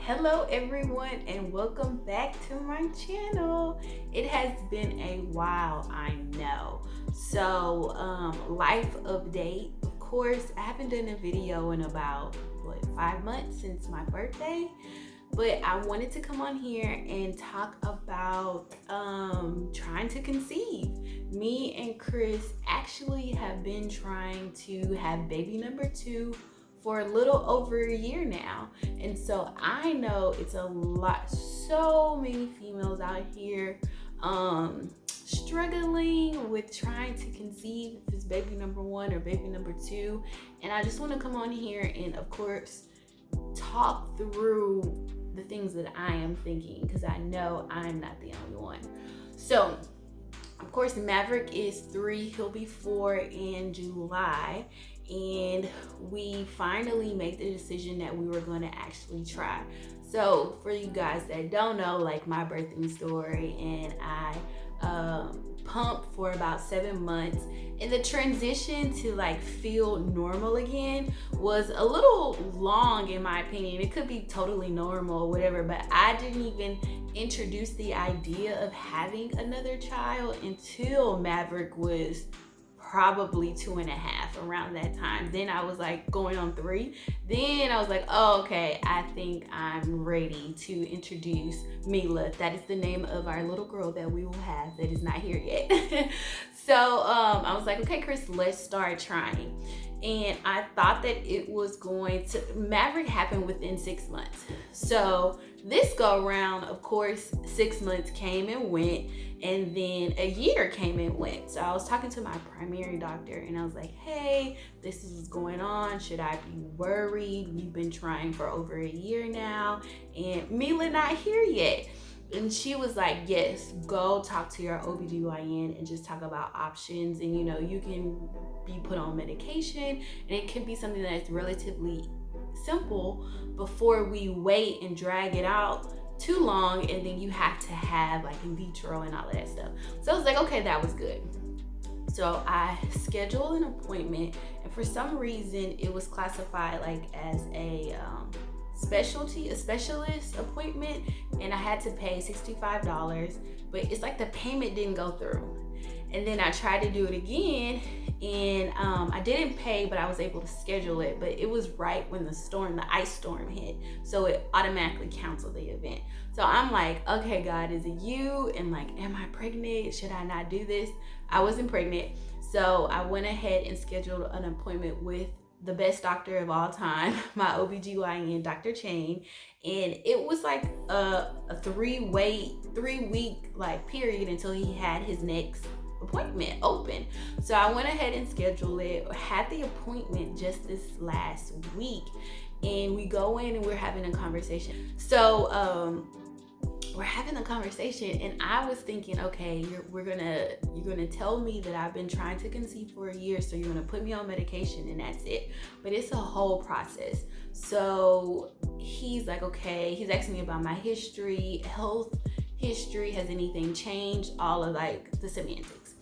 Hello everyone and welcome back to my channel. It has been a while, I know. So life update. Of course, I haven't done a video in about 5 months since my birthday, but I wanted to come on here and talk about trying to conceive. Me and Chris actually have been trying to have baby number 2 for a little over a year now. And so I know it's a lot, so many females out here struggling with trying to conceive, if it's baby number 1 or baby number 2. And I just want to come on here and of course talk through the things that I am thinking, because I know I'm not the only one. So of course Maverick is 3, he'll be 4 in July. And we finally made the decision that we were going to actually try. So for you guys that don't know, like my birthing story, and I pumped for about 7 months, and the transition to like feel normal again was a little long in my opinion. It could be totally normal or whatever, but I didn't even introduce the idea of having another child until Maverick was probably 2.5, around that time. Then I was like going on 3. Then I was like, oh, okay, I think I'm ready to introduce Mila. That is the name of our little girl that we will have that is not here yet. So I was like, okay, Chris, let's start trying. And I thought that it was going to, Maverick happened within 6 months. So this go round, of course, 6 months came and went, and then a year came and went. So I was talking to my primary doctor and I was like, hey, this is what's going on. Should I be worried? We've been trying for over a year now and Mila not here yet. And she was like, yes, go talk to your OBGYN and just talk about options. And you know, you can be put on medication, and it can be something that's relatively simple before we wait and drag it out too long, and then you have to have like in vitro and all of that stuff. So I was like, okay, that was good. So I scheduled an appointment, and for some reason it was classified like as a specialist appointment, and I had to pay $65, but it's like the payment didn't go through. And then I tried to do it again, and I didn't pay, but I was able to schedule it. But it was right when the ice storm hit, so it automatically canceled the event. So I'm like, okay, God, is it you? And like, am I pregnant? Should I not do this? I wasn't pregnant, so I went ahead and scheduled an appointment with the best doctor of all time, my OBGYN, Dr. Chain. And it was like a 3-week like period until he had his next appointment open. So I went ahead and scheduled it, had the appointment just this last week, and we go in and we're having a conversation. So we're having a conversation, and I was thinking, okay, you're gonna tell me that I've been trying to conceive for a year, so you're gonna put me on medication and that's it. But it's a whole process. So he's like, okay, he's asking me about my history, health history, has anything changed, all of like the semantics.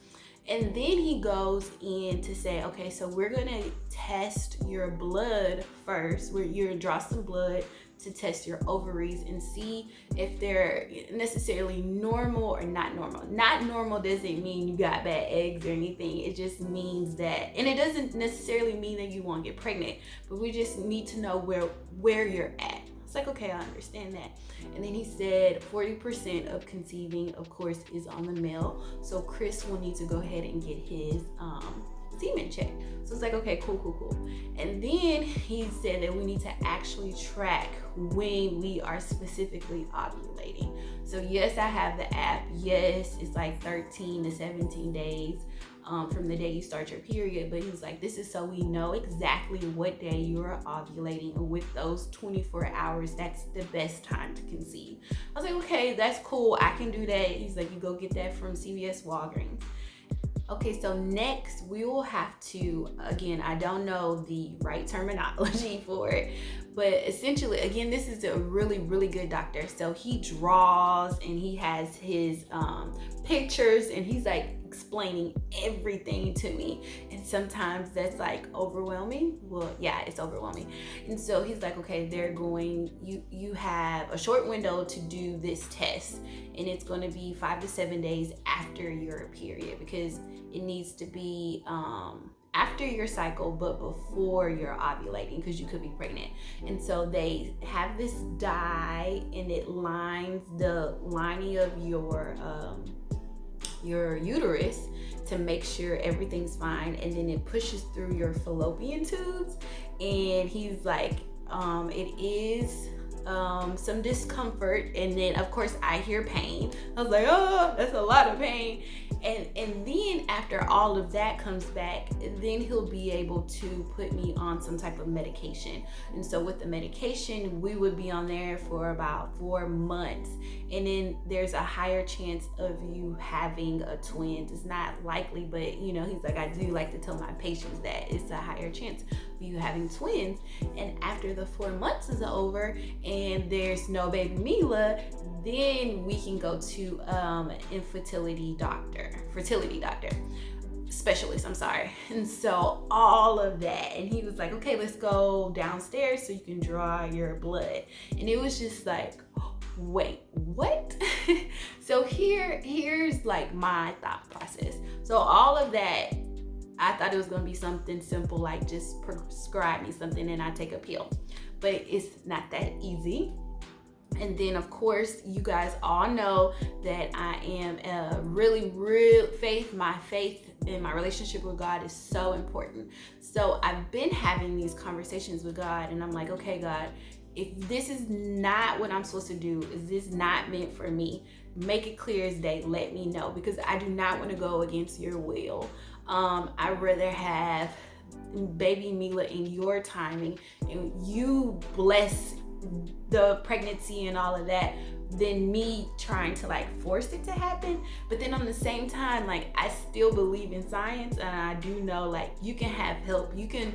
And then he goes in to say, okay, so we're gonna test your blood first. You're gonna draw some blood to test your ovaries and see if they're necessarily normal or not normal. Not normal doesn't mean you got bad eggs or anything. It just means that, and it doesn't necessarily mean that you won't get pregnant, but we just need to know where you're at. It's like, okay, I understand that. And then he said 40% of conceiving, of course, is on the male. So Chris will need to go ahead and get his semen checked. So it's like, okay, cool. And then he said that we need to actually track when we are specifically ovulating. So yes, I have the app. Yes, it's like 13 to 17 days from the day you start your period, but he's like, this is so we know exactly what day you're ovulating, and with those 24 hours, that's the best time to conceive. I was like, okay, that's cool, I can do that. He's like, you go get that from CVS Walgreens. Okay, so next we will have to, again, I don't know the right terminology for it, but essentially, again, this is a really, really good doctor. So he draws and he has his pictures, and he's like explaining everything to me, and sometimes that's like overwhelming. Well, yeah, it's overwhelming. And so he's like, okay, you have a short window to do this test, and it's going to be 5 to 7 days after your period, because it needs to be after your cycle but before you're ovulating, because you could be pregnant. And so they have this dye, and it lines the lining of your uterus to make sure everything's fine, and then it pushes through your fallopian tubes. And he's like, it is some discomfort, and then of course I hear pain. I was like, oh, that's a lot of pain. And then after all of that comes back, then he'll be able to put me on some type of medication. And so with the medication, we would be on there for about 4 months, and then there's a higher chance of you having a twin. It's not likely, but he's like, I do like to tell my patients that it's a higher chance of you having twins. And after the 4 months is over and there's no baby Mila, then we can go to an fertility doctor specialist, I'm sorry. And so all of that, and he was like, okay, let's go downstairs so you can draw your blood. And it was just like, wait, what? So here's like my thought process. So all of that, I thought it was going to be something simple, like just prescribe me something and I take a pill, but it's not that easy. And then of course, you guys all know that I am a really real my faith in my relationship with God is so important. So I've been having these conversations with God, and I'm like, okay, God, if this is not what I'm supposed to do, is this not meant for me? Make it clear as day. Let me know, because I do not want to go against your will. I'd rather have baby Mila in your timing, and you bless the pregnancy and all of that, than me trying to like force it to happen. But then on the same time, like, I still believe in science, and I do know like you can have help. You can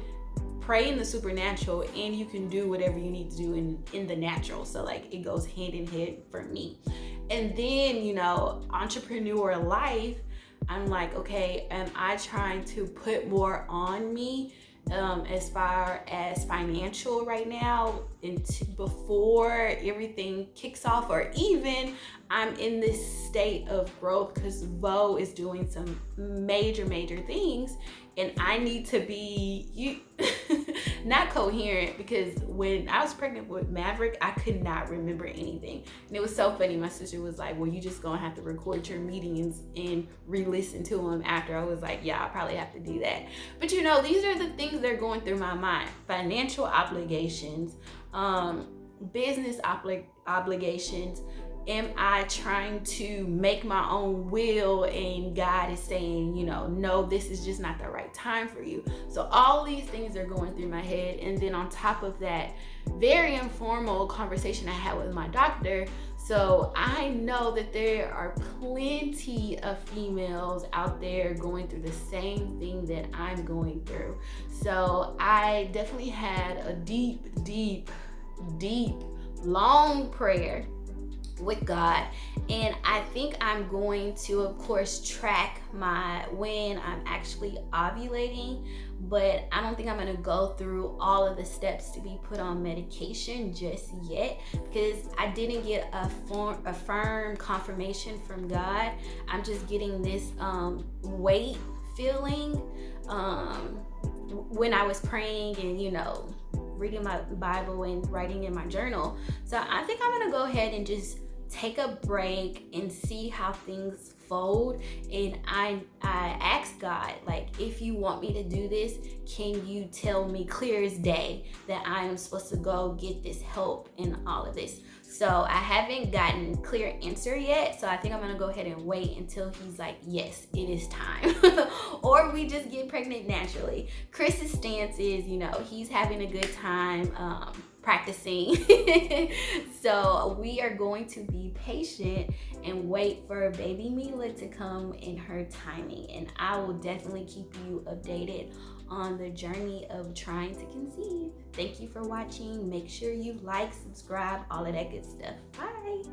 pray in the supernatural, and you can do whatever you need to do in the natural. So like it goes hand in hand for me. And then entrepreneur life, I'm like, okay, am I trying to put more on me as far as financial right now, before everything kicks off, or even I'm in this state of growth because Vo is doing some major things, and I need to be not coherent, because when I was pregnant with Maverick, I could not remember anything. And it was so funny. My sister was like, well, you just gonna have to record your meetings and re-listen to them after. I was like, yeah, I'll probably have to do that. But these are the things that are going through my mind: financial obligations, business obligations. Am I trying to make my own will, and God is saying, no, this is just not the right time for you? So all these things are going through my head. And then on top of that, very informal conversation I had with my doctor. So I know that there are plenty of females out there going through the same thing that I'm going through. So I definitely had a deep, long prayer with God, and I think I'm going to, of course, track when I'm actually ovulating, but I don't think I'm going to go through all of the steps to be put on medication just yet, because I didn't get a firm confirmation from God. I'm just getting this weight feeling when I was praying and reading my Bible and writing in my journal. So I think I'm gonna go ahead and just take a break and see how things fold. And I asked God, like, if you want me to do this, can you tell me clear as day that I am supposed to go get this help in all of this? So I haven't gotten clear answer yet. So I think I'm gonna go ahead and wait until he's like, yes, it is time. Or we just get pregnant naturally. Chris's stance is, he's having a good time practicing. So we are going to be patient and wait for baby Mila to come in her timing. And I will definitely keep you updated on the journey of trying to conceive. Thank you for watching. Make sure you like, subscribe, all of that good stuff. Bye.